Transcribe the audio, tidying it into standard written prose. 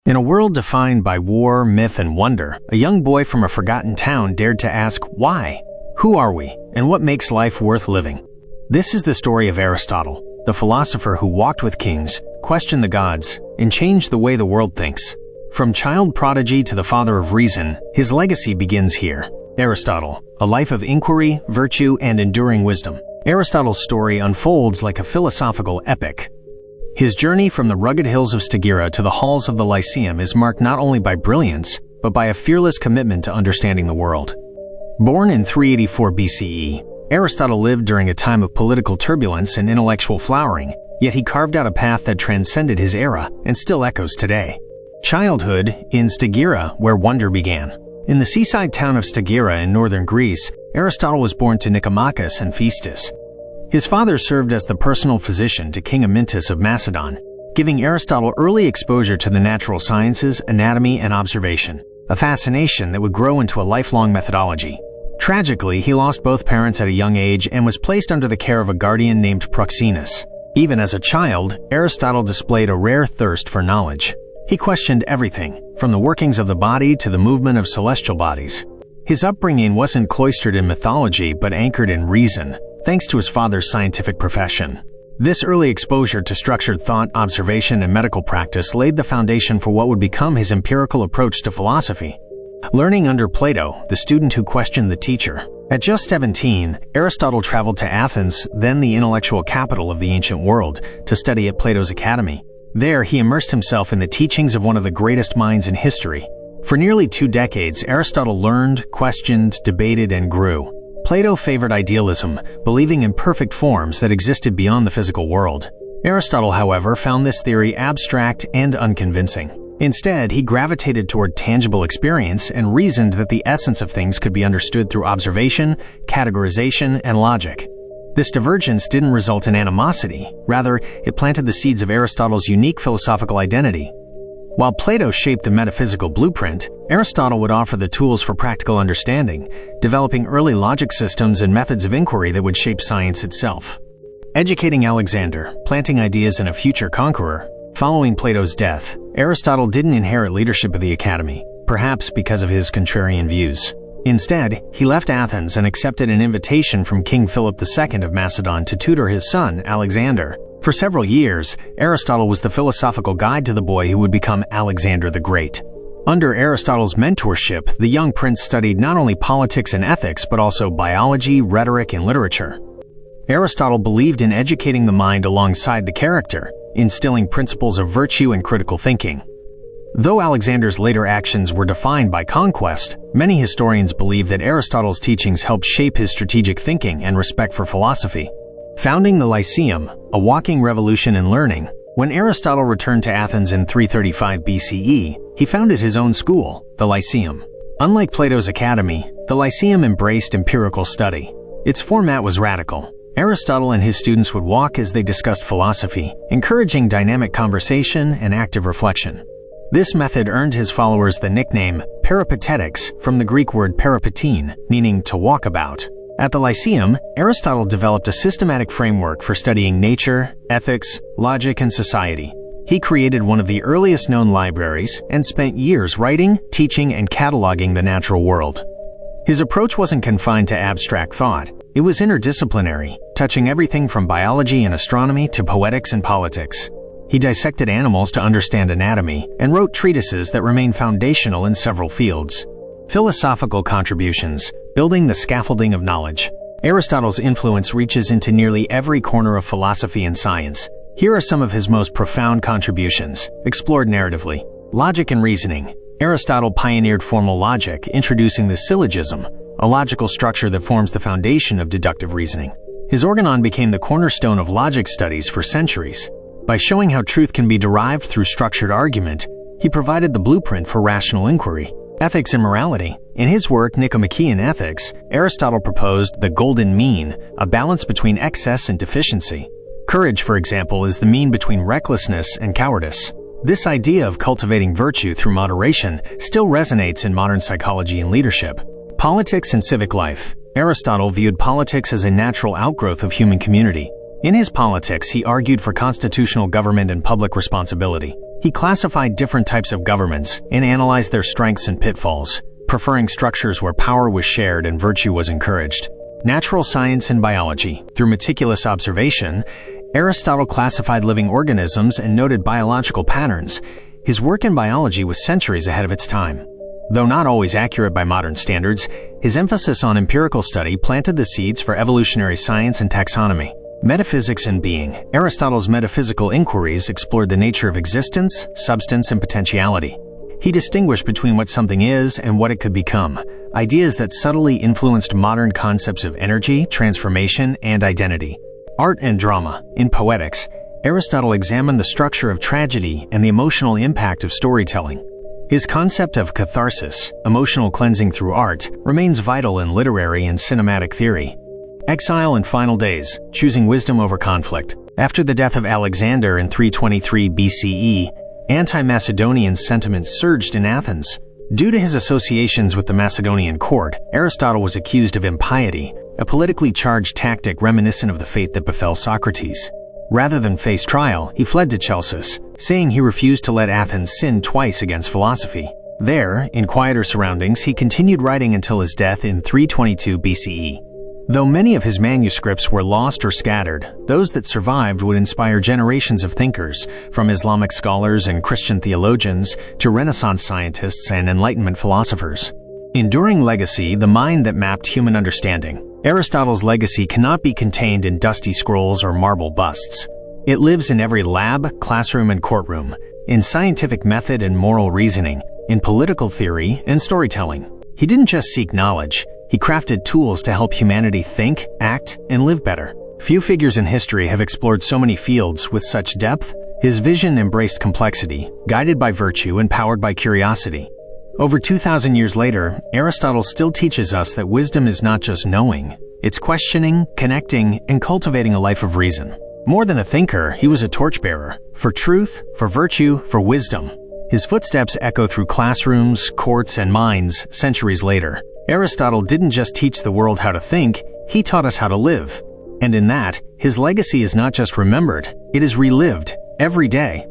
In a world defined by war, myth, and wonder, a young boy from a forgotten town dared to ask, why? Who are we, and what makes life worth living? This is the story of Aristotle, the philosopher who walked with kings, questioned the gods, and changed the way the world thinks. From child prodigy to the father of reason, his legacy begins here. Aristotle, a life of inquiry, virtue, and enduring wisdom. Aristotle's story unfolds like a philosophical epic. His journey from the rugged hills of Stagira to the halls of the Lyceum is marked not only by brilliance, but by a fearless commitment to understanding the world. Born in 384 BCE, Aristotle lived during a time of political turbulence and intellectual flowering, yet he carved out a path that transcended his era and still echoes today. Childhood in Stagira, where wonder began. In the seaside town of Stagira in northern Greece, Aristotle was born to Nicomachus and Phaestus. His father served as the personal physician to King Amyntas of Macedon, giving Aristotle early exposure to the natural sciences, anatomy, and observation, a fascination that would grow into a lifelong methodology. Tragically, he lost both parents at a young age and was placed under the care of a guardian named Proxenus. Even as a child, Aristotle displayed a rare thirst for knowledge. He questioned everything, from the workings of the body to the movement of celestial bodies. His upbringing wasn't cloistered in mythology but anchored in reason, thanks to his father's scientific profession. This early exposure to structured thought, observation, and medical practice laid the foundation for what would become his empirical approach to philosophy. Learning under Plato, the student who questioned the teacher. At just 17, Aristotle traveled to Athens, then the intellectual capital of the ancient world, to study at Plato's academy. There, he immersed himself in the teachings of one of the greatest minds in history. For nearly 2 decades, Aristotle learned, questioned, debated, and grew. Plato favored idealism, believing in perfect forms that existed beyond the physical world. Aristotle, however, found this theory abstract and unconvincing. Instead, he gravitated toward tangible experience and reasoned that the essence of things could be understood through observation, categorization, and logic. This divergence didn't result in animosity. Rather, it planted the seeds of Aristotle's unique philosophical identity. While Plato shaped the metaphysical blueprint, Aristotle would offer the tools for practical understanding, developing early logic systems and methods of inquiry that would shape science itself. Educating Alexander, planting ideas in a future conqueror. Following Plato's death, Aristotle didn't inherit leadership of the academy, perhaps because of his contrarian views. Instead, he left Athens and accepted an invitation from King Philip II of Macedon to tutor his son, Alexander. For several years, Aristotle was the philosophical guide to the boy who would become Alexander the Great. Under Aristotle's mentorship, the young prince studied not only politics and ethics, but also biology, rhetoric, and literature. Aristotle believed in educating the mind alongside the character, instilling principles of virtue and critical thinking. Though Alexander's later actions were defined by conquest, many historians believe that Aristotle's teachings helped shape his strategic thinking and respect for philosophy. Founding the Lyceum, a walking revolution in learning, when Aristotle returned to Athens in 335 BCE, he founded his own school, the Lyceum. Unlike Plato's academy, the Lyceum embraced empirical study. Its format was radical. Aristotle and his students would walk as they discussed philosophy, encouraging dynamic conversation and active reflection. This method earned his followers the nickname peripatetics from the Greek word peripatein, meaning to walk about. At the Lyceum, Aristotle developed a systematic framework for studying nature, ethics, logic, and society. He created one of the earliest known libraries and spent years writing, teaching, and cataloging the natural world. His approach wasn't confined to abstract thought. It was interdisciplinary, touching everything from biology and astronomy to poetics and politics. He dissected animals to understand anatomy and wrote treatises that remain foundational in several fields. Philosophical contributions, building the scaffolding of knowledge. Aristotle's influence reaches into nearly every corner of philosophy and science. Here are some of his most profound contributions, explored narratively. Logic and reasoning. Aristotle pioneered formal logic, introducing the syllogism, a logical structure that forms the foundation of deductive reasoning. His organon became the cornerstone of logic studies for centuries. By showing how truth can be derived through structured argument, he provided the blueprint for rational inquiry. Ethics and morality. In his work Nicomachean Ethics, Aristotle proposed the golden mean, a balance between excess and deficiency. Courage, for example, is the mean between recklessness and cowardice. This idea of cultivating virtue through moderation still resonates in modern psychology and leadership. Politics and civic life. Aristotle viewed politics as a natural outgrowth of human community. In his Politics, he argued for constitutional government and public responsibility. He classified different types of governments and analyzed their strengths and pitfalls, preferring structures where power was shared and virtue was encouraged. Natural science and biology. Through meticulous observation, Aristotle classified living organisms and noted biological patterns. His work in biology was centuries ahead of its time. Though not always accurate by modern standards, his emphasis on empirical study planted the seeds for evolutionary science and taxonomy. Metaphysics and being. Aristotle's metaphysical inquiries explored the nature of existence, substance, and potentiality. He distinguished between what something is and what it could become, ideas that subtly influenced modern concepts of energy, transformation, and identity. Art and drama. In poetics, Aristotle examined the structure of tragedy and the emotional impact of storytelling. His concept of catharsis, emotional cleansing through art, remains vital in literary and cinematic theory. Exile and final days, choosing wisdom over conflict. After the death of Alexander in 323 BCE, anti-Macedonian sentiment surged in Athens. Due to his associations with the Macedonian court, Aristotle was accused of impiety, a politically charged tactic reminiscent of the fate that befell Socrates. Rather than face trial, he fled to Chalcis, saying he refused to let Athens sin twice against philosophy. There, in quieter surroundings, he continued writing until his death in 322 BCE. Though many of his manuscripts were lost or scattered, those that survived would inspire generations of thinkers, from Islamic scholars and Christian theologians to Renaissance scientists and Enlightenment philosophers. Enduring legacy, the mind that mapped human understanding. Aristotle's legacy cannot be contained in dusty scrolls or marble busts. It lives in every lab, classroom, and courtroom, in scientific method and moral reasoning, in political theory and storytelling. He didn't just seek knowledge. He crafted tools to help humanity think, act, and live better. Few figures in history have explored so many fields with such depth. His vision embraced complexity, guided by virtue and powered by curiosity. Over 2,000 years later, Aristotle still teaches us that wisdom is not just knowing. It's questioning, connecting, and cultivating a life of reason. More than a thinker, he was a torchbearer, for truth, for virtue, for wisdom. His footsteps echo through classrooms, courts, and minds centuries later. Aristotle didn't just teach the world how to think, he taught us how to live. And in that, his legacy is not just remembered, it is relived every day.